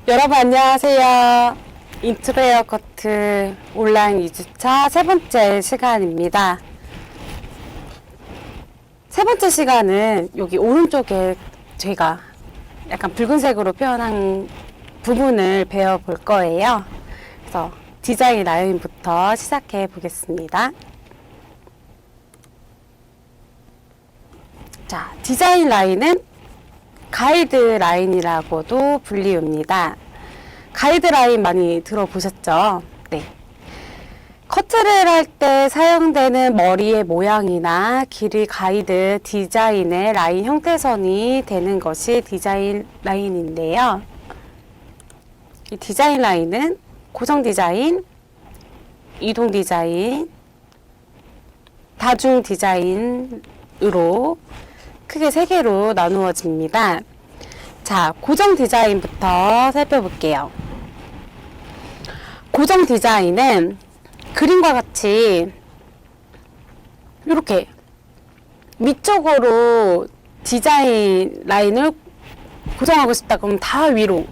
여러분 안녕하세요. 인트리어 커트 온라인 2주차 세 번째 시간입니다. 세 번째 시간은 여기 오른쪽에 제가 약간 붉은색으로 표현한 부분을 배워볼 거예요. 그래서 디자인 라인부터 시작해 보겠습니다. 자, 디자인 라인은 가이드 라인이라고도 불리웁니다. 가이드 라인 많이 들어보셨죠? 네. 커트를 할 때 사용되는 머리의 모양이나 길이 가이드 디자인의 라인 형태선이 되는 것이 디자인 라인인데요. 이 디자인 라인은 고정 디자인, 이동 디자인, 다중 디자인으로 크게 세 개로 나누어집니다. 자, 고정 디자인부터 살펴볼게요. 고정 디자인은 그림과 같이 이렇게 위쪽으로 디자인 라인을 고정하고 싶다 그러면 다 위로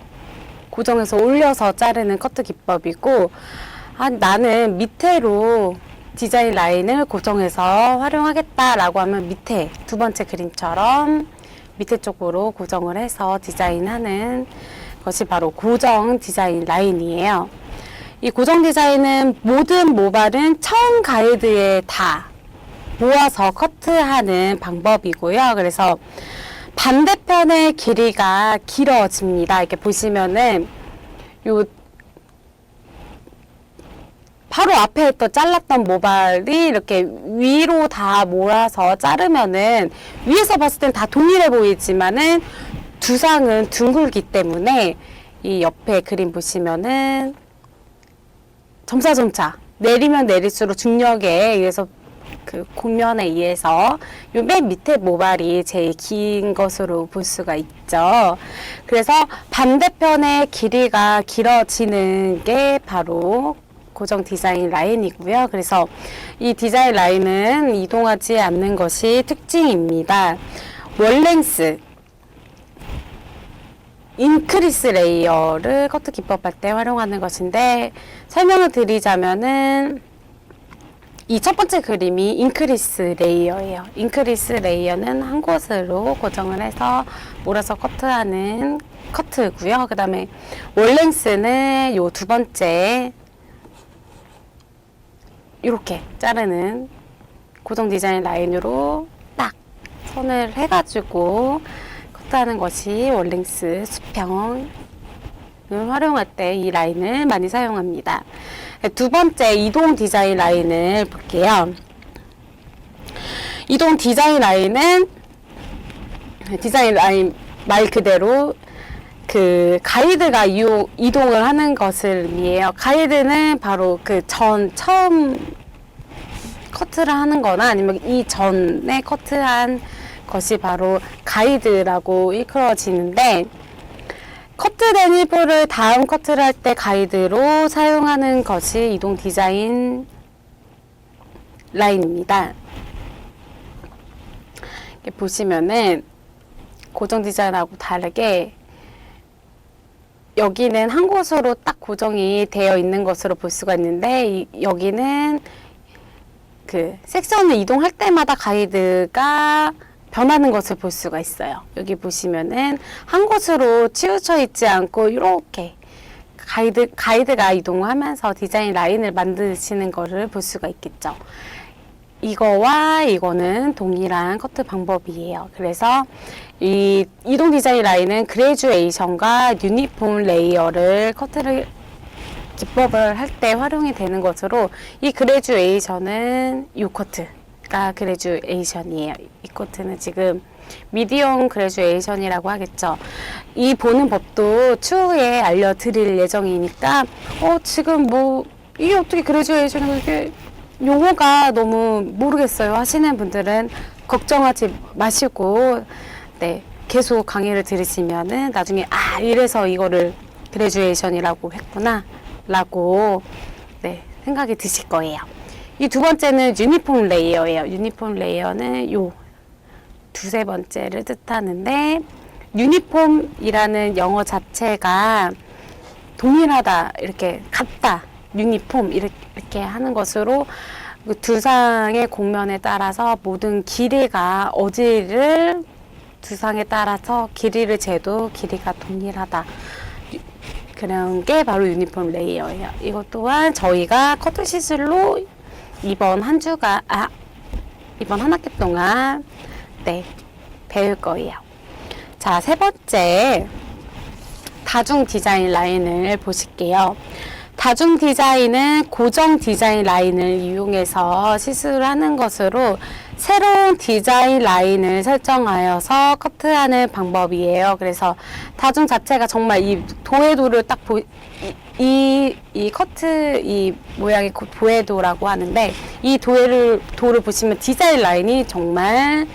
고정해서 올려서 자르는 커트 기법이고, 나는 밑으로 디자인 라인을 고정해서 활용하겠다라고 하면 밑에 두 번째 그림처럼 밑에 쪽으로 고정을 해서 디자인하는 것이 바로 고정 디자인 라인이에요. 이 고정 디자인은 모든 모발은 처음 가이드에 다 모아서 커트하는 방법이고요. 그래서 반대편의 길이가 길어집니다. 이렇게 보시면은 요 바로 앞에 또 잘랐던 모발이 이렇게 위로 다 몰아서 자르면은 위에서 봤을 땐 다 동일해 보이지만은 두상은 둥글기 때문에 이 옆에 그림 보시면은 점차점차 내리면 내릴수록 중력에 의해서 그 곡면에 의해서 요 맨 밑에 모발이 제일 긴 것으로 볼 수가 있죠. 그래서 반대편의 길이가 길어지는 게 바로 고정 디자인 라인이고요. 그래서 이 디자인 라인은 이동하지 않는 것이 특징입니다. 월랭스, 인크리스 레이어를 커트 기법할 때 활용하는 것인데, 설명을 드리자면은 이 첫 번째 그림이 인크리스 레이어예요. 인크리스 레이어는 한 곳으로 고정을 해서 몰아서 커트하는 커트고요. 그 다음에 월랭스는 요 두 번째 이렇게 자르는 고정 디자인 라인으로 딱 선을 해가지고 커트하는 것이 월랭스 수평을 활용할 때 이 라인을 많이 사용합니다. 두 번째 이동 디자인 라인을 볼게요. 이동 디자인 라인은 디자인 라인 말 그대로 그 가이드가 이동을 하는 것을 의미해요. 가이드는 바로 그 처음 커트를 하는 거나 아니면 이 전에 커트한 것이 바로 가이드라고 일컬어지는데, 커트된 일부를 다음 커트를 할 때 가이드로 사용하는 것이 이동 디자인 라인입니다. 이렇게 보시면은 고정 디자인하고 다르게 여기는 한 곳으로 딱 고정이 되어 있는 것으로 볼 수가 있는데, 여기는 그 섹션을 이동할 때마다 가이드가 변하는 것을 볼 수가 있어요. 여기 보시면은 한 곳으로 치우쳐 있지 않고 이렇게 가이드가 이동하면서 디자인 라인을 만드시는 것을 볼 수가 있겠죠. 이거와 이거는 동일한 커트 방법이에요. 그래서 이 이동 디자인 라인은 그레듀에이션과 유니폼 레이어를 커트를 기법을 할 때 활용이 되는 것으로, 이 그레듀에이션은 이 커트가 그레듀에이션이에요. 이 커트는 지금 미디엄 그레듀에이션이라고 하겠죠. 이 보는 법도 추후에 알려드릴 예정이니까 지금 뭐 이게 어떻게 그레듀에이션이 이게 용어가 너무 모르겠어요 하시는 분들은 걱정하지 마시고, 네, 계속 강의를 들으시면은 나중에 이래서 이거를 그레듀에이션이라고 했구나 라고 네, 생각이 드실 거예요. 이 두 번째는 유니폼 레이어예요. 유니폼 레이어는 요 두세 번째를 뜻하는데, 유니폼이라는 영어 자체가 동일하다, 이렇게 같다, 유니폼 이렇게 하는 것으로 그 두상의 곡면에 따라서 모든 길이가 어디를 두상에 따라서 길이를 재도 길이가 동일하다. 그런 게 바로 유니폼 레이어예요. 이것 또한 저희가 커트 시술로 이번 한 학기 동안 네, 배울 거예요. 자, 세 번째 다중 디자인 라인을 보실게요. 다중 디자인은 고정 디자인 라인을 이용해서 시술을 하는 것으로 새로운 디자인 라인을 설정하여서 커트하는 방법이에요. 그래서 다중 자체가 정말 이 도해도를 딱 이 커트 이 모양이 도해도라고 하는데, 이 도를 보시면 디자인 라인이 정말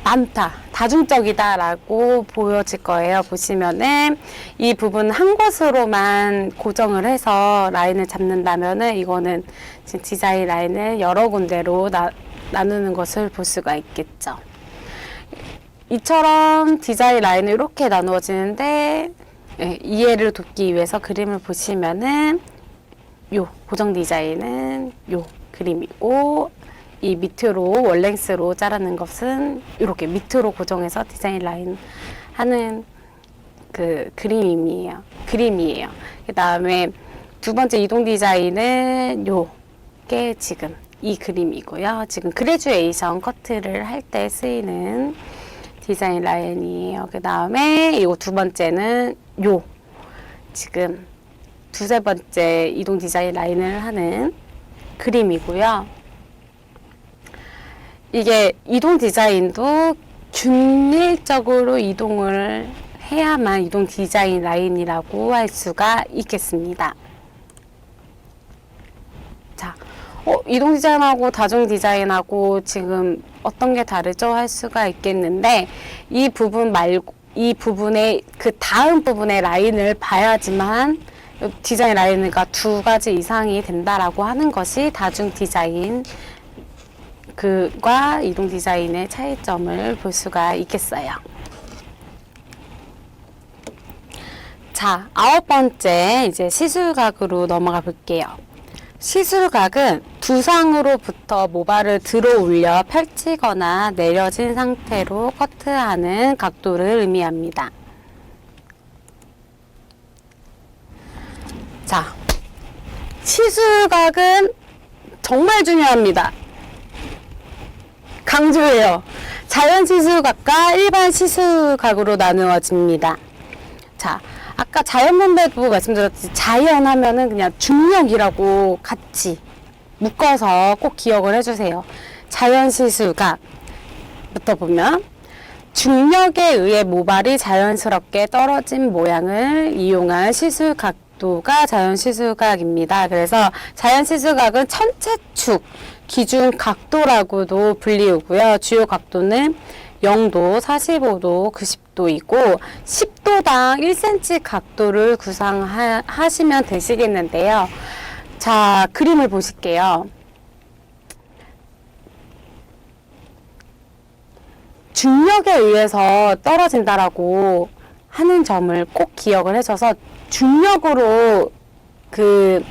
많다, 다중적이다 라고 보여질 거예요. 보시면은 이 부분 한 곳으로만 고정을 해서 라인을 잡는다면은 이거는 디자인 라인을 여러 군데로 나누는 것을 볼 수가 있겠죠. 이처럼 디자인 라인이 이렇게 나누어지는데, 예, 이해를 돕기 위해서 그림을 보시면은 요 고정 디자인은 요 그림이고, 이 밑으로 월랭스로 자르는 것은 이렇게 밑으로 고정해서 디자인 라인 하는 그 그림이에요. 그 다음에 두 번째 이동 디자인은 요게 지금 이 그림이고요. 지금 그레주에이션 커트를 할 때 쓰이는 디자인 라인이에요. 그 다음에 이거 두 번째는 요 지금 두세 번째 이동 디자인 라인을 하는 그림이고요. 이게 이동 디자인도 균일적으로 이동을 해야만 이동 디자인 라인이라고 할 수가 있겠습니다. 자, 이동 디자인하고 다중 디자인하고 지금 어떤 게 다르죠? 할 수가 있겠는데, 이 부분 말고 이 부분의 그 다음 부분의 라인을 봐야지만 디자인 라인가 두 가지 이상이 된다라고 하는 것이 다중 디자인 그과 이동 디자인의 차이점을 볼 수가 있겠어요. 자, 9번째 이제 시술각으로 넘어가 볼게요. 시술각은 두상으로부터 모발을 들어 올려 펼치거나 내려진 상태로 커트하는 각도를 의미합니다. 자, 시술각은 정말 중요합니다. 강조해요. 자연 시술각과 일반 시술각으로 나누어집니다. 자, 아까 자연 분배도 말씀드렸듯이 자연 하면은 그냥 중력이라고 같이 묶어서 꼭 기억을 해주세요. 자연 시술각부터 보면 중력에 의해 모발이 자연스럽게 떨어진 모양을 이용한 시술각도가 자연 시술각입니다. 그래서 자연 시술각은 천체축 기준 각도라고도 불리우고요. 주요 각도는 0도, 45도, 90도이고 10도당 1cm 각도를 구상하시면 되시겠는데요. 자, 그림을 보실게요. 중력에 의해서 떨어진다라고 하는 점을 꼭 기억을 해줘서 중력으로 그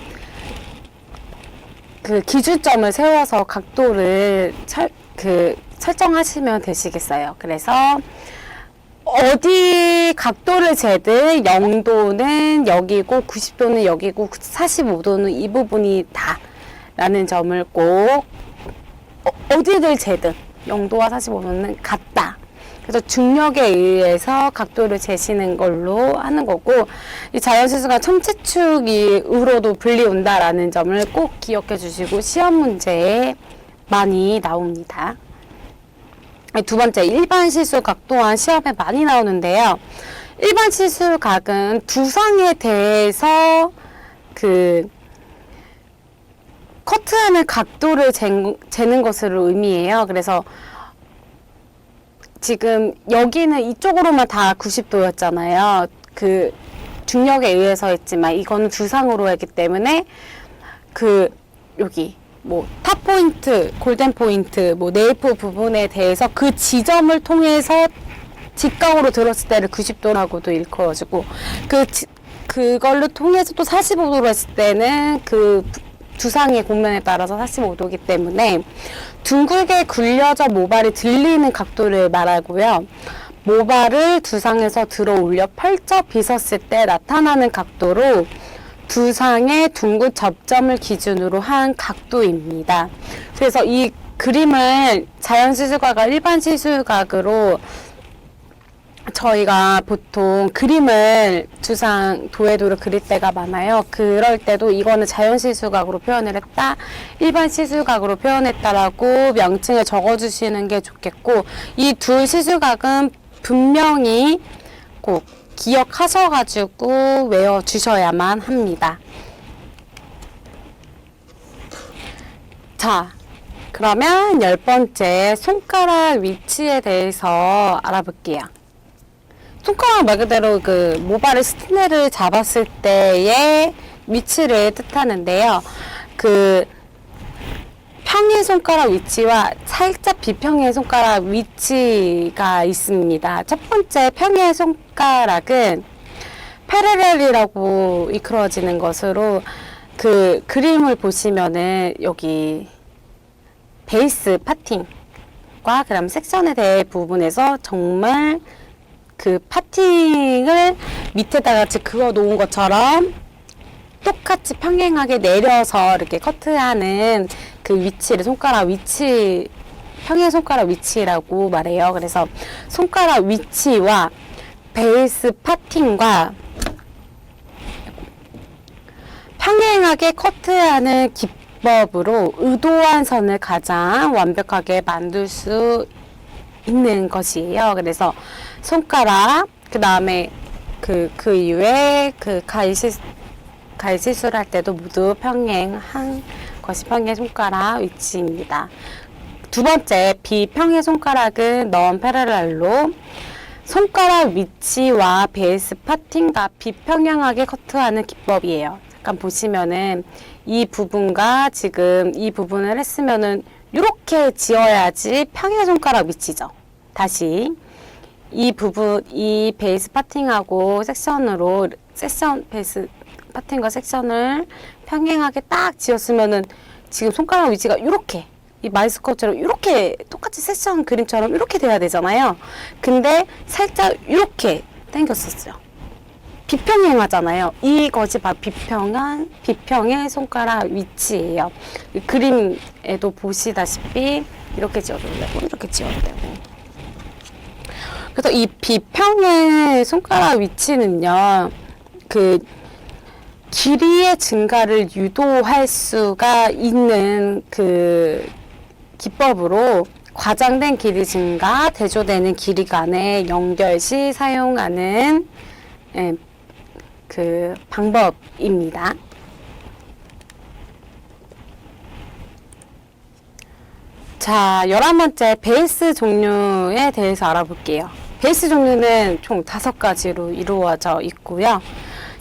기준점을 세워서 각도를 설정하시면 되시겠어요. 그래서 어디 각도를 재든 0도는 여기고 90도는 여기고 45도는 이 부분이 다 라는 점을 꼭 어디를 재든 0도와 45도는 같다. 그래서 중력에 의해서 각도를 재시는 걸로 하는 거고, 이 자연시술각 천체축으로도 불리운다라는 점을 꼭 기억해 주시고 시험 문제에 많이 나옵니다. 두 번째, 일반 시술각 또한 시험에 많이 나오는데요. 일반 시술각은 두상에 대해서 커트하는 각도를 재는 것을 의미해요. 그래서 지금 여기는 이쪽으로만 다 90도였잖아요. 그 중력에 의해서 했지만 이거는 두상으로 했기 때문에 여기 탑 포인트, 골든 포인트, 네이프 부분에 대해서 그 지점을 통해서 직각으로 들었을 때를 90도라고도 일컬어지고 그걸로 통해서 또 45도로 했을 때는 그 두상의 곡면에 따라서 45도이기 때문에 둥글게 굴려져 모발이 들리는 각도를 말하고요. 모발을 두상에서 들어 올려 펼쳐 빗었을 때 나타나는 각도로 두상의 둥근 접점을 기준으로 한 각도입니다. 그래서 이 그림을 자연 시술각과 일반 시술각으로 저희가 보통 그림을 두상 도해도를 그릴 때가 많아요. 그럴 때도 이거는 자연 시술각으로 표현을 했다, 일반 시술각으로 표현했다라고 명칭을 적어주시는 게 좋겠고, 이 두 시술각은 분명히 꼭 기억하셔가지고 외워주셔야만 합니다. 자, 그러면 10번째 손가락 위치에 대해서 알아볼게요. 손가락 말 그대로 그 모발의 스티네를 잡았을 때의 위치를 뜻하는데요. 그 평행 손가락 위치와 살짝 비평행 손가락 위치가 있습니다. 첫 번째 평행 손가락은 패러렐이라고 이끌어지는 것으로 그 그림을 보시면은 여기 베이스 파팅과 그다음 섹션에 대해 부분에서 정말 그 파팅을 밑에다가 그어 놓은 것처럼 똑같이 평행하게 내려서 이렇게 커트하는 그 위치를 손가락 위치, 평행 손가락 위치라고 말해요. 그래서 손가락 위치와 베이스 파팅과 평행하게 커트하는 기법으로 의도한 선을 가장 완벽하게 만들 수 있는 것이에요. 그래서 손가락, 그 다음에 그 이후에 그 가위 시술할 때도 모두 평행한 것이 평행 손가락 위치입니다. 두 번째, 비평행 손가락은 non 패러렐로 손가락 위치와 베이스 파팅과 비평행하게 커트하는 기법이에요. 잠깐 보시면은 이 부분과 지금 이 부분을 했으면은 이렇게 지어야지 평행 손가락 위치죠. 다시 이 부분, 이 베이스 파팅하고 베이스 파팅과 섹션을 평행하게 딱 지었으면은 지금 손가락 위치가 이렇게, 이 마이스커처럼 이렇게 똑같이 섹션 그림처럼 이렇게 돼야 되잖아요. 근데 살짝 이렇게 당겼었어요. 비평행하잖아요. 이것이 바로 비평의 손가락 위치예요. 그림에도 보시다시피 이렇게 지어도 되고 이렇게 지어도 되고. 그래서 이 비평의 손가락 위치는요, 그 길이의 증가를 유도할 수가 있는 그 기법으로 과장된 길이 증가, 대조되는 길이 간의 연결 시 사용하는 그 방법입니다. 자, 11번째 베이스 종류에 대해서 알아볼게요. 베이스 종류는 총 5가지로 이루어져 있고요.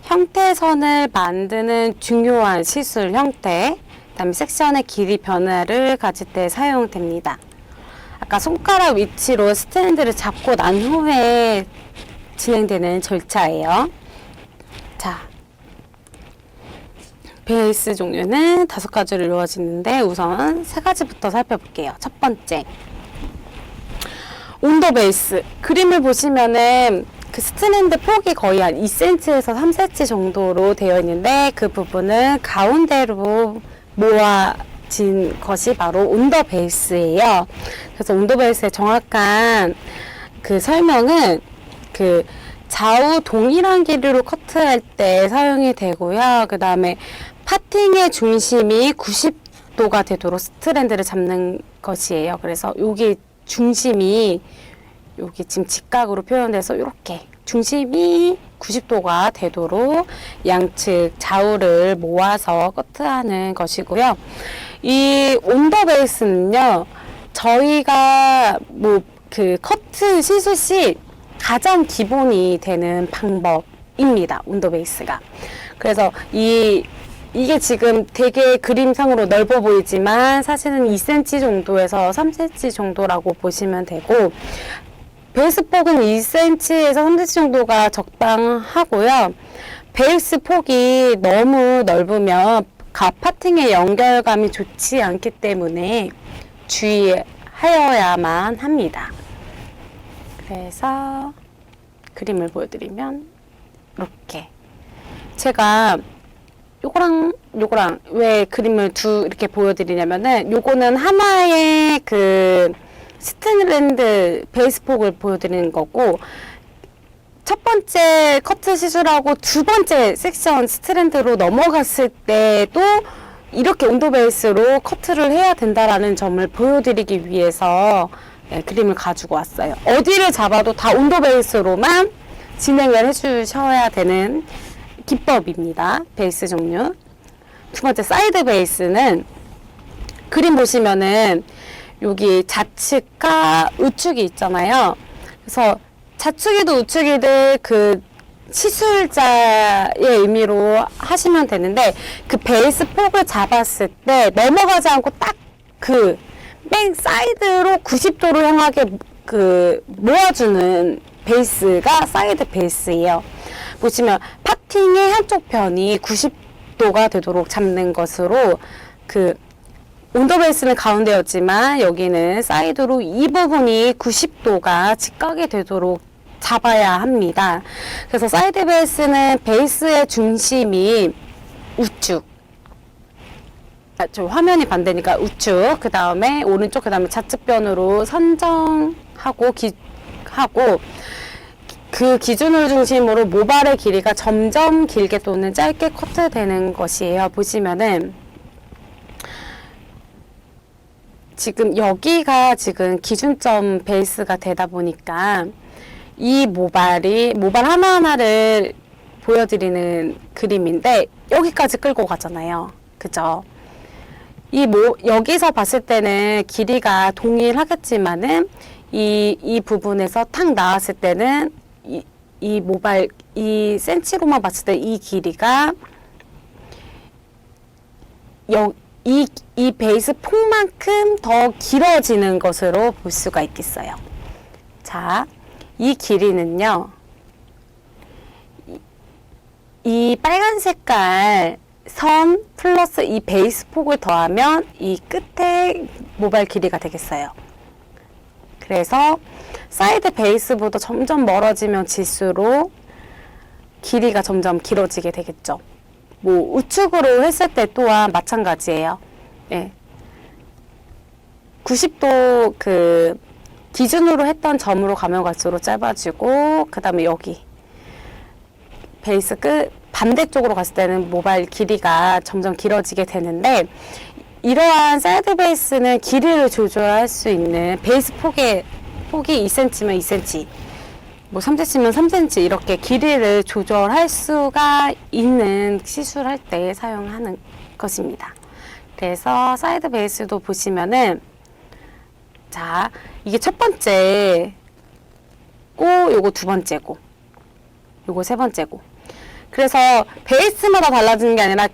형태선을 만드는 중요한 시술 형태, 그다음에 섹션의 길이 변화를 가질 때 사용됩니다. 아까 손가락 위치로 스탠드를 잡고 난 후에 진행되는 절차예요. 자, 베이스 종류는 5가지로 이루어지는데 우선 3가지부터 살펴볼게요. 첫 번째, 온더 베이스. 그림을 보시면은 그 스트랜드 폭이 거의 한 2cm에서 3cm 정도로 되어 있는데 그 부분은 가운데로 모아진 것이 바로 온더 베이스예요. 그래서 온더 베이스의 정확한 그 설명은 그 좌우 동일한 길이로 커트할 때 사용이 되고요. 그 다음에 파팅의 중심이 90도가 되도록 스트랜드를 잡는 것이에요. 그래서 여기 중심이 여기 지금 직각으로 표현돼서 이렇게 중심이 90도가 되도록 양측 좌우를 모아서 커트하는 것이고요. 이 온더 베이스는요, 저희가 뭐 그 커트 시술 시 가장 기본이 되는 방법입니다. 온더 베이스가. 그래서 이게 지금 되게 그림상으로 넓어 보이지만 사실은 2cm 정도에서 3cm 정도라고 보시면 되고, 베이스 폭은 2cm에서 3cm 정도가 적당하고요. 베이스 폭이 너무 넓으면 파팅의 연결감이 좋지 않기 때문에 주의하여야만 합니다. 그래서 그림을 보여드리면 이렇게 제가 요거랑 왜 그림을 이렇게 보여드리냐면은 요거는 하나의 그 스트랜드 베이스 폭을 보여드리는 거고, 첫 번째 커트 시술하고 두 번째 섹션 스트랜드로 넘어갔을 때도 이렇게 온도 베이스로 커트를 해야 된다라는 점을 보여드리기 위해서 그림을 가지고 왔어요. 어디를 잡아도 다 온도 베이스로만 진행을 해주셔야 되는 기법입니다. 베이스 종류. 두 번째 사이드 베이스는 그림 보시면은 여기 좌측과 우측이 있잖아요. 그래서 좌측이든 우측이든 그 시술자의 의미로 하시면 되는데, 그 베이스 폭을 잡았을 때 넘어가지 않고 딱 그 맨 사이드로 90도로 향하게 그 모아주는 베이스가 사이드 베이스예요. 보시면 파팅의 한쪽 편이 90도가 되도록 잡는 것으로, 그 온도 베이스는 가운데였지만 여기는 사이드로 이 부분이 90도가 직각이 되도록 잡아야 합니다. 그래서 사이드 베이스는 베이스의 중심이 우측, 저 화면이 반대니까 우측, 그 다음에 오른쪽, 그 다음에 좌측변으로 선정하고 하고, 그 기준을 중심으로 모발의 길이가 점점 길게 또는 짧게 커트되는 것이에요. 보시면은 지금 여기가 지금 기준점 베이스가 되다 보니까 이 모발 하나하나를 보여드리는 그림인데 여기까지 끌고 가잖아요. 그죠? 여기서 봤을 때는 길이가 동일하겠지만은 이 부분에서 탁 나왔을 때는 이 모발, 이 센치로만 봤을 때 이 길이가 이 베이스 폭만큼 더 길어지는 것으로 볼 수가 있겠어요. 자, 이 길이는요, 이 빨간 색깔 선 플러스 이 베이스 폭을 더하면 이 끝에 모발 길이가 되겠어요. 그래서 사이드 베이스보다 점점 멀어지면 질수록 길이가 점점 길어지게 되겠죠. 뭐 우측으로 했을 때 또한 마찬가지예요. 네. 90도 그 기준으로 했던 점으로 가면 갈수록 짧아지고, 그 다음에 여기 베이스 끝 반대쪽으로 갔을 때는 모발 길이가 점점 길어지게 되는데, 이러한 사이드 베이스는 길이를 조절할 수 있는 베이스 폭이 2cm면 2cm, 뭐 3cm면 3cm 이렇게 길이를 조절할 수가 있는 시술할 때 사용하는 것입니다. 그래서 사이드 베이스도 보시면은, 자, 이게 첫 번째고, 요거 두 번째고, 요거 세 번째고. 그래서 베이스마다 달라지는 게 아니라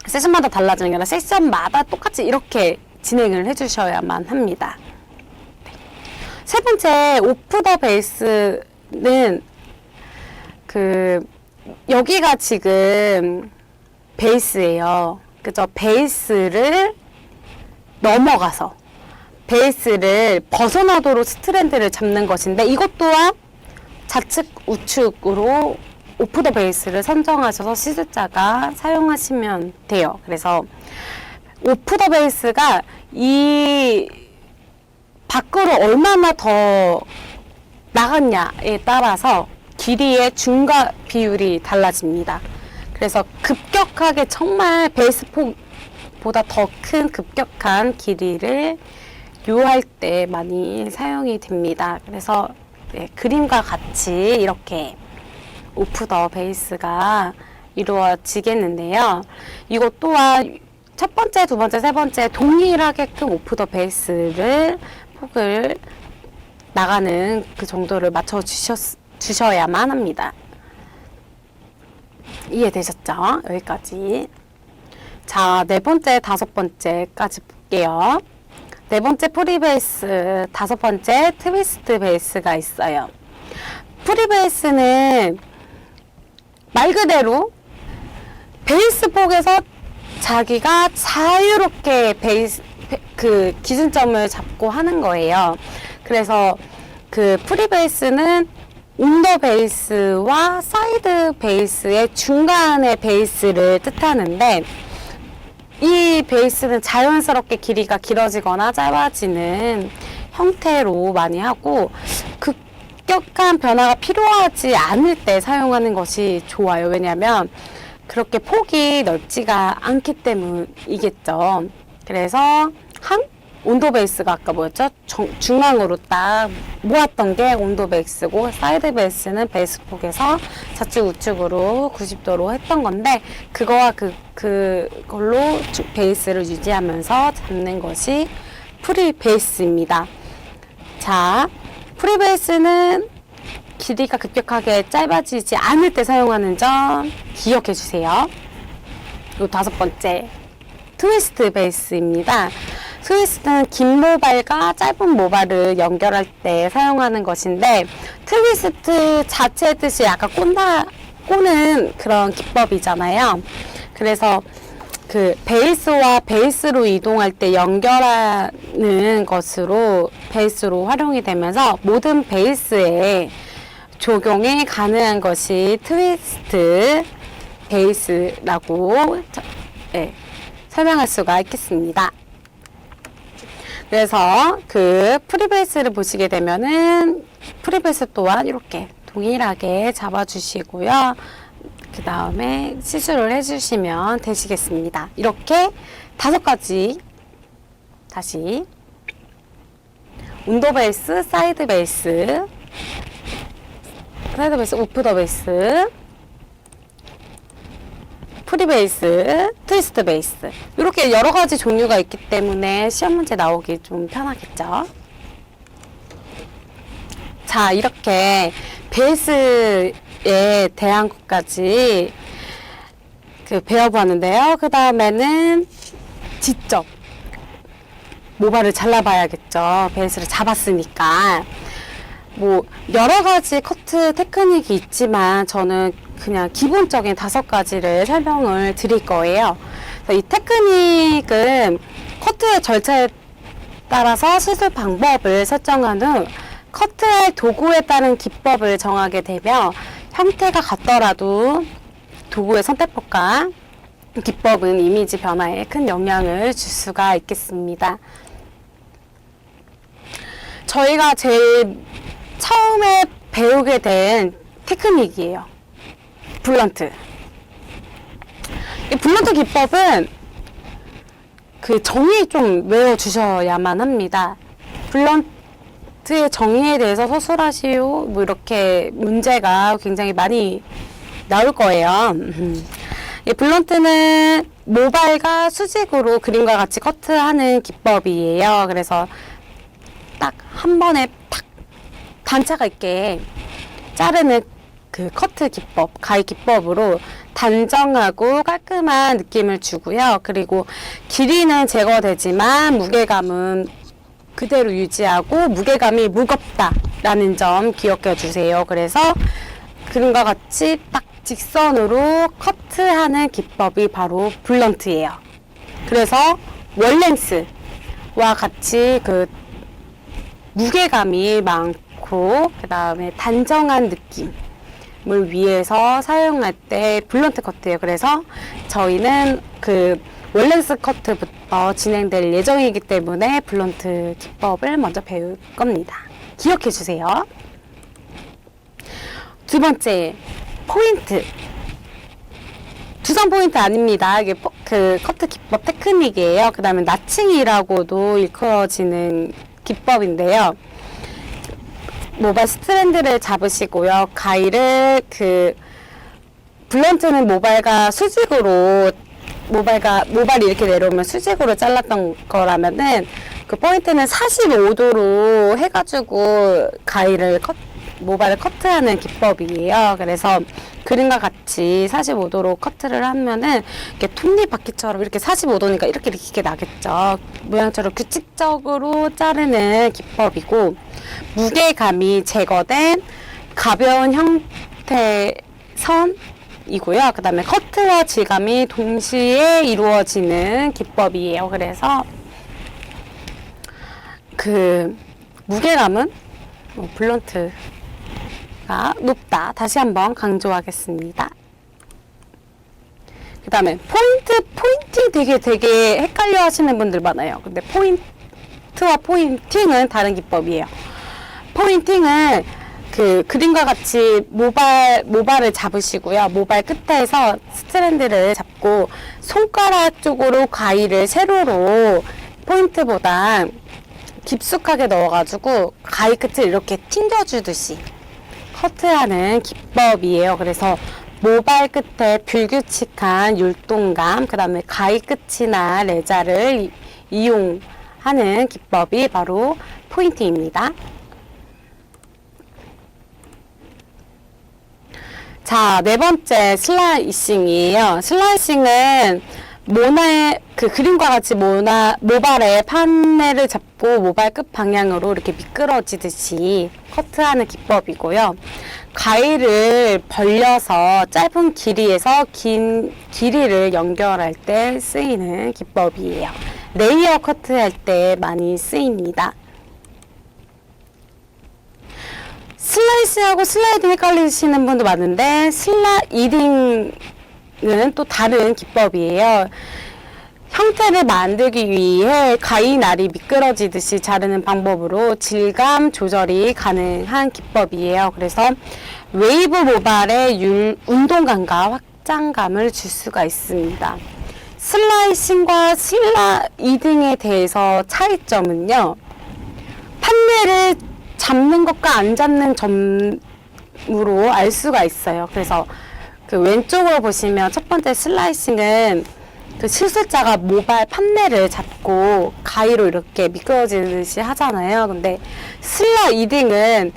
세션마다 달라지는 게 아니라 섹션마다 똑같이 이렇게 진행을 해주셔야만 합니다. 네. 세 번째, 오프 더 베이스는 여기가 지금 베이스예요. 그죠? 베이스를 넘어가서 베이스를 벗어나도록 스트랜드를 잡는 것인데, 이것 또한 좌측, 우측으로 오프 더 베이스를 선정하셔서 시술자가 사용하시면 돼요. 그래서 오프 더 베이스가 이 밖으로 얼마나 더 나갔냐에 따라서 길이의 중과 비율이 달라집니다. 그래서 급격하게 정말 베이스 폭보다 더 큰 급격한 길이를 요할 때 많이 사용이 됩니다. 그래서 네, 그림과 같이 이렇게 오프 더 베이스가 이루어지겠는데요. 이것 또한 첫 번째, 두 번째, 세 번째 동일하게끔 오프 더 베이스를 폭을 나가는 그 정도를 맞춰 주셔야만 합니다. 이해되셨죠? 여기까지. 자, 네 번째, 다섯 번째까지 볼게요. 네 번째 프리베이스, 다섯 번째 트위스트 베이스가 있어요. 프리베이스는 말 그대로 베이스 폭에서 자기가 자유롭게 그 기준점을 잡고 하는 거예요. 그래서 그 프리베이스는 온더 베이스와 사이드 베이스의 중간의 베이스를 뜻하는데, 이 베이스는 자연스럽게 길이가 길어지거나 짧아지는 형태로 많이 하고, 급격한 변화가 필요하지 않을 때 사용하는 것이 좋아요. 왜냐하면 그렇게 폭이 넓지가 않기 때문이겠죠. 그래서 온도 베이스가 아까 뭐였죠? 중앙으로 딱 모았던 게 온도 베이스고, 사이드 베이스는 베이스 폭에서 좌측 우측으로 90도로 했던 건데, 그거와 그걸로 베이스를 유지하면서 잡는 것이 프리 베이스입니다. 자, 프리 베이스는 길이가 급격하게 짧아지지 않을 때 사용하는 점 기억해 주세요. 요 다섯 번째, 트위스트 베이스입니다. 트위스트는 긴 모발과 짧은 모발을 연결할 때 사용하는 것인데, 트위스트 자체의 뜻이 약간 꼬는 그런 기법이잖아요. 그래서 그 베이스와 베이스로 이동할 때 연결하는 것으로 베이스로 활용이 되면서 모든 베이스에 적용이 가능한 것이 트위스트 베이스라고 설명할 수가 있겠습니다. 그래서 그 프리베이스를 보시게 되면은 프리베이스 또한 이렇게 동일하게 잡아주시고요. 그 다음에 시술을 해주시면 되시겠습니다. 이렇게 5가지, 다시 온도 베이스, 사이드 베이스, 오프 더 베이스, 프리 베이스, 트위스트 베이스, 이렇게 여러 가지 종류가 있기 때문에 시험 문제 나오기 좀 편하겠죠. 자, 이렇게 베이스에 대한 것까지 배워보았는데요. 그 다음에는 직접 모발을 잘라봐야겠죠. 베이스를 잡았으니까. 뭐 여러 가지 커트 테크닉이 있지만 저는 그냥 기본적인 5가지를 설명을 드릴 거예요. 이 테크닉은 커트의 절차에 따라서 시술 방법을 설정한 후 커트할 도구에 따른 기법을 정하게 되며, 형태가 같더라도 도구의 선택법과 기법은 이미지 변화에 큰 영향을 줄 수가 있겠습니다. 저희가 제일 처음에 배우게 된 테크닉이에요. 블런트. 이 블런트 기법은 그 정의 좀 외워주셔야만 합니다. 블런트의 정의에 대해서 서술하시오, 뭐 이렇게 문제가 굉장히 많이 나올 거예요. 이 블런트는 모발과 수직으로 그림과 같이 커트하는 기법이에요. 그래서 딱 한 번에 탁 단차가 있게 자르는 그 커트 기법, 가위 기법으로 단정하고 깔끔한 느낌을 주고요. 그리고 길이는 제거되지만 무게감은 그대로 유지하고, 무게감이 무겁다라는 점 기억해 주세요. 그래서 그림과 같이 딱 직선으로 커트하는 기법이 바로 블런트예요. 그래서 월랭스와 같이 그 무게감이 많고, 그 다음에 단정한 느낌을 위해서 사용할 때 블런트 커트예요. 그래서 저희는 그 월랭스 커트부터 진행될 예정이기 때문에 블런트 기법을 먼저 배울 겁니다. 기억해 주세요. 두 번째, 포인트. 두선 포인트 아닙니다. 이게 그 커트 기법 테크닉이에요. 그 다음에 나칭이라고도 일컬어지는 기법인데요. 모발 스트랜드를 잡으시고요. 가위를 블런트는 모발과 수직으로, 모발이 이렇게 내려오면 수직으로 잘랐던 거라면은, 그 포인트는 45도로 해가지고 가위를 모발을 커트하는 기법이에요. 그래서 그림과 같이 45도로 커트를 하면은 이렇게 톱니바퀴처럼 이렇게 45도니까 이렇게 나겠죠. 모양처럼 규칙적으로 자르는 기법이고, 무게감이 제거된 가벼운 형태의 선이고요. 그 다음에 커트와 질감이 동시에 이루어지는 기법이에요. 그래서 그 무게감은 블런트가 높다. 다시 한번 강조하겠습니다. 그 다음에 포인팅 되게 헷갈려 하시는 분들 많아요. 근데 포인트와 포인팅은 다른 기법이에요. 포인팅은 그 그림과 같이 모발을 잡으시고요. 모발 끝에서 스트랜드를 잡고 손가락 쪽으로 가위를 세로로 포인트보다 깊숙하게 넣어가지고 가위 끝을 이렇게 튕겨주듯이 커트하는 기법이에요. 그래서 모발 끝에 불규칙한 율동감, 그 다음에 가위 끝이나 레자를 이용하는 기법이 바로 포인팅입니다. 자, 네 번째 슬라이싱이에요. 슬라이싱은 그 그림과 같이 모발의 판넬을 잡고 모발 끝 방향으로 이렇게 미끄러지듯이 커트하는 기법이고요. 가위를 벌려서 짧은 길이에서 긴 길이를 연결할 때 쓰이는 기법이에요. 레이어 커트할 때 많이 쓰입니다. 슬라이스하고 슬라이딩 헷갈리시는 분도 많은데, 슬라이딩은 또 다른 기법이에요. 형태를 만들기 위해 가위날이 미끄러지듯이 자르는 방법으로 질감 조절이 가능한 기법이에요. 그래서 웨이브 모발의 운동감과 확장감을 줄 수가 있습니다. 슬라이싱과 슬라이딩에 대해서 차이점은요, 판넬을 잡는 것과 안 잡는 점으로 알 수가 있어요. 그래서 그 왼쪽으로 보시면 첫 번째 슬라이싱은 그 시술자가 모발 판넬을 잡고 가위로 이렇게 미끄러지듯이 하잖아요. 근데 슬라이딩은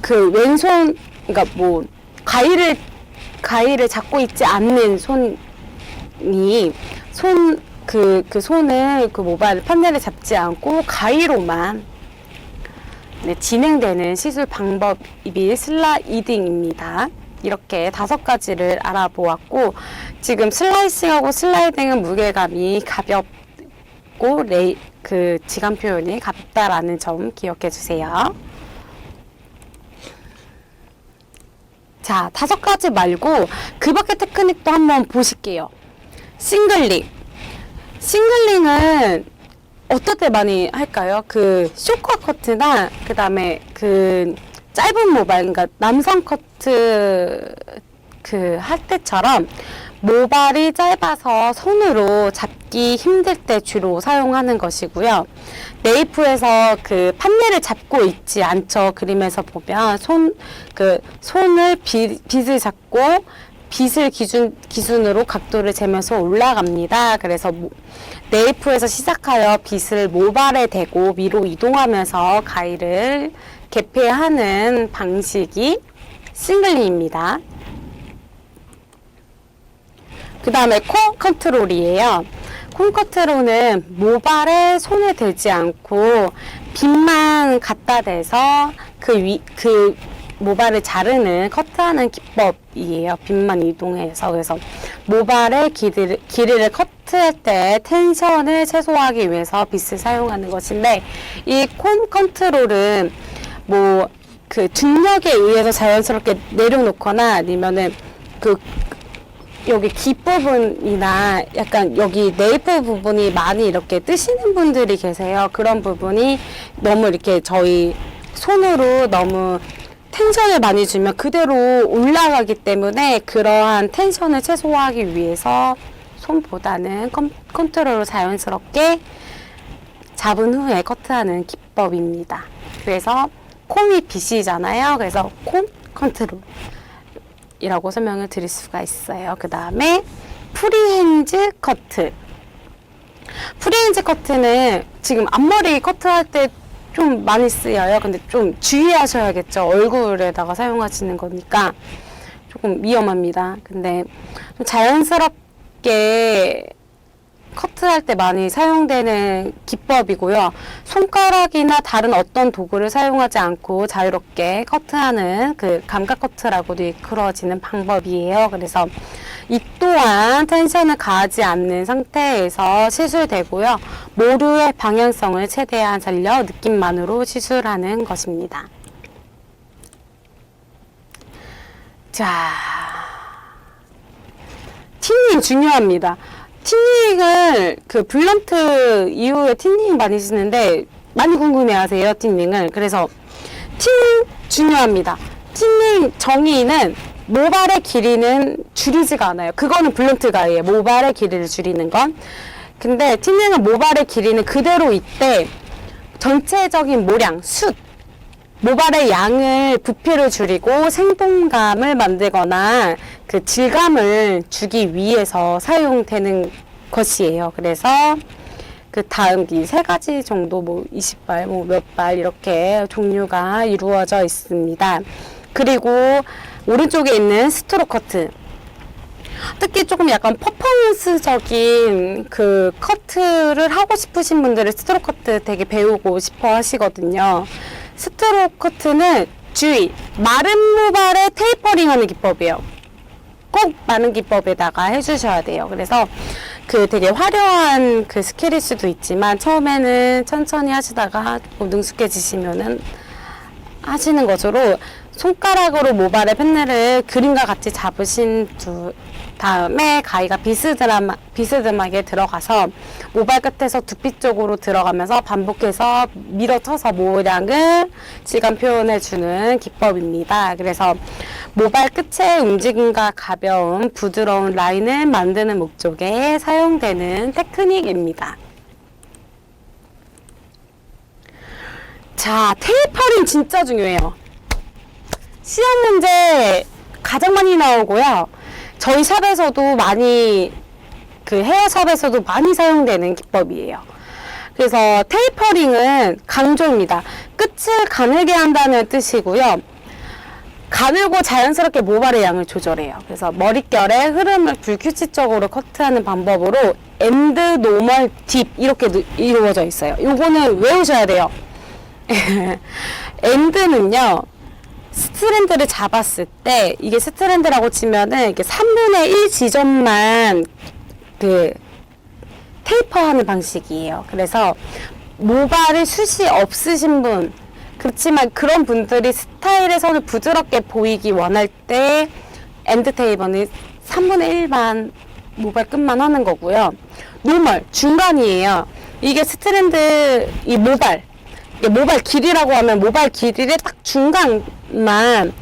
그 왼손, 그러니까 뭐 가위를 잡고 있지 않는 손이 그 손을 그 모발 판넬을 잡지 않고 가위로만 진행되는 시술 방법이 슬라이딩입니다. 이렇게 5가지를 알아보았고, 지금 슬라이싱하고 슬라이딩은 무게감이 가볍고 그 지감 표현이 가볍다라는 점 기억해 주세요. 자, 5가지 말고 그 밖의 테크닉도 한번 보실게요. 싱글링은 어떨 때 많이 할까요? 그 쇼컷 커트나 그 다음에 그 짧은 모발, 그러니까 남성 커트 그 할 때처럼 모발이 짧아서 손으로 잡기 힘들 때 주로 사용하는 것이고요. 네이프에서 그 판넬을 잡고 있지 않죠. 그림에서 보면 손을 빗을 잡고 빗을 기준으로 각도를 재면서 올라갑니다. 그래서 네이프에서 시작하여 빗을 모발에 대고 위로 이동하면서 가위를 개폐하는 방식이 싱글링입니다. 그 다음에 콤 컨트롤이에요. 콤 컨트롤은 모발에 손을 대지 않고 빗만 갖다 대서 그 모발을 자르는 커트하는 기법이에요. 빗만 이동해서. 그래서 모발의 길이를 커트할 때 텐션을 최소화하기 위해서 빗을 사용하는 것인데, 이 콤 컨트롤은 뭐 그 중력에 의해서 자연스럽게 내려놓거나 아니면은 그 여기 귓부분이나 약간 여기 네이프 부분이 많이 이렇게 뜨시는 분들이 계세요. 그런 부분이 너무 이렇게 저희 손으로 너무 텐션을 많이 주면 그대로 올라가기 때문에 그러한 텐션을 최소화하기 위해서 손보다는 컨트롤을 자연스럽게 잡은 후에 커트하는 기법입니다. 그래서 콤이 빗이잖아요. 그래서 콤 컨트롤 이라고 설명을 드릴 수가 있어요. 그 다음에 프리핸즈 커트. 프리핸즈 커트는 지금 앞머리 커트할 때 좀 많이 쓰여요. 근데 좀 주의하셔야겠죠. 얼굴에다가 사용하시는 거니까 조금 위험합니다. 근데 좀 자연스럽게 커트할 때 많이 사용되는 기법이고요. 손가락이나 다른 어떤 도구를 사용하지 않고 자유롭게 커트하는 그 감각 커트라고도 일컬어지는 방법이에요. 그래서 이 또한 텐션을 가하지 않는 상태에서 시술되고요. 모루의 방향성을 최대한 살려 느낌만으로 시술하는 것입니다. 자, 틴닝 중요합니다. 틴닝을 그 블런트 이후에 틴닝 많이 쓰는데 많이 궁금해하세요, 틴닝을. 그래서 틴닝 중요합니다. 틴닝 정의는 모발의 길이는 줄이지가 않아요. 그거는 블런트 가이에요. 모발의 길이를 줄이는 건. 근데 틴닝은 모발의 길이는 그대로 있대 전체적인 모량, 숱, 모발의 양을 부피를 줄이고 생동감을 만들거나 그 질감을 주기 위해서 사용되는 것이에요. 그래서 그 다음 이 세 가지 정도 뭐 20발, 뭐 몇 발 이렇게 종류가 이루어져 있습니다. 그리고 오른쪽에 있는 스트로크 커트. 특히 조금 약간 퍼포먼스적인 그 커트를 하고 싶으신 분들은 스트로크 커트 되게 배우고 싶어 하시거든요. 스트로크 커트는 주의! 마른 모발에 테이퍼링 하는 기법이에요. 꼭 마른 기법에다가 해주셔야 돼요. 그래서 그 되게 화려한 그 스킬일 수도 있지만 처음에는 천천히 하시다가 조금 능숙해지시면은 하시는 것으로 손가락으로 모발의 펜넬을 그림과 같이 잡으신 다음에 가위가 비스듬하게 들어가서 모발 끝에서 두피 쪽으로 들어가면서 반복해서 밀어쳐서 모량을 질감 표현해주는 기법입니다. 그래서 모발 끝의 움직임과 가벼운 부드러운 라인을 만드는 목적에 사용되는 테크닉입니다. 자, 테이퍼링 진짜 중요해요. 시험 문제 가장 많이 나오고요. 저희 샵에서도 많이 그 헤어샵에서도 많이 사용되는 기법이에요. 그래서 테이퍼링은 강조입니다. 끝을 가늘게 한다는 뜻이고요. 가늘고 자연스럽게 모발의 양을 조절해요. 그래서 머릿결의 흐름을 불규칙적으로 커트하는 방법으로 엔드, 노멀, 딥 이렇게 이루어져 있어요. 요거는 외우셔야 돼요. 엔드는요. 스트랜드를 잡았을 때 이게 스트랜드라고 치면은 이게 3분의 1 지점만 그 테이퍼하는 방식이에요. 그래서 모발이 숱이 없으신 분 그렇지만 그런 분들이 스타일의 선을 부드럽게 보이기 원할 때 엔드 테이퍼는 3분의 1만 모발 끝만 하는 거고요. 노멀 중간이에요. 이게 스트랜드 이 모발 길이라고 하면 모발 길이를 딱 중간만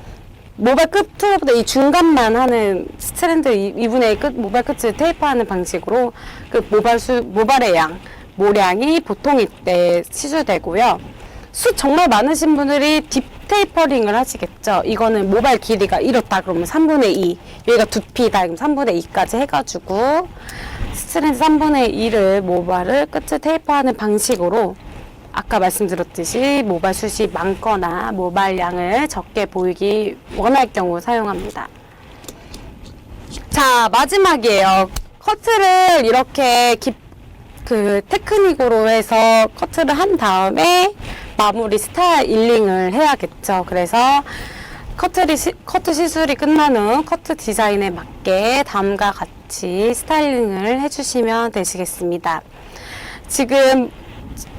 모발 끝으로부터 이 중간만 하는 스트랜드 2분의 1 모발 끝을 테이퍼하는 방식으로 그 모발의 양 모량이 보통 이때 시술되고요. 숱 정말 많으신 분들이 딥 테이퍼링을 하시겠죠. 이거는 모발 길이가 이렇다 그러면 3분의 2 여기가 두피다 그럼 3분의 2까지 해가지고 스트랜드 3분의 1을 모발을 끝을 테이퍼하는 방식으로 아까 말씀드렸듯이 모발 숱이 많거나 모발 양을 적게 보이기 원할 경우 사용합니다. 자, 마지막이에요. 커트를 이렇게 그 테크닉으로 해서 커트를 한 다음에 마무리 스타일링을 해야겠죠. 그래서 커트 시술이 끝난 후 커트 디자인에 맞게 다음과 같이 스타일링을 해주시면 되시겠습니다. 지금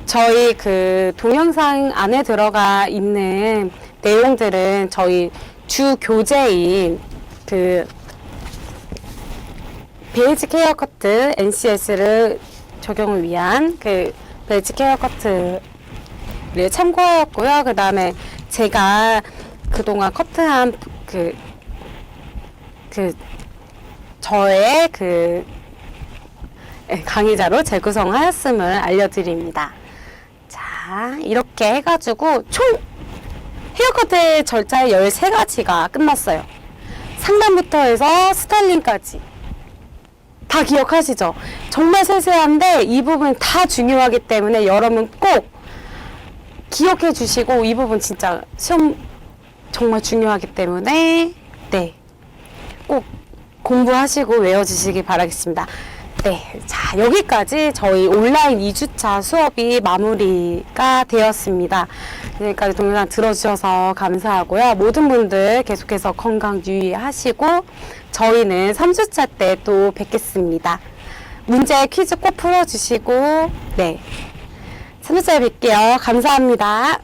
저희 그 동영상 안에 들어가 있는 내용들은 저희 주 교재인 그 베이직 헤어 커트 NCS를 적용을 위한 그 베이직 헤어 커트를 참고하였고요. 그 다음에 제가 그동안 커트한 저의 강의자로 재구성하였음을 알려드립니다. 자, 이렇게 해가지고 총 헤어커트의 절차의 13가지가 끝났어요. 상담부터 해서 스타일링까지 다 기억하시죠? 정말 세세한데 이 부분 다 중요하기 때문에 여러분 꼭 기억해 주시고 이 부분 진짜 시험 정말 중요하기 때문에 네, 꼭 공부하시고 외워주시기 바라겠습니다. 네, 자 여기까지 저희 온라인 2주차 수업이 마무리가 되었습니다. 여기까지 동영상 들어주셔서 감사하고요. 모든 분들 계속해서 건강 유의하시고 저희는 3주차 때 또 뵙겠습니다. 문제 퀴즈 꼭 풀어주시고 네, 3주차에 뵐게요. 감사합니다.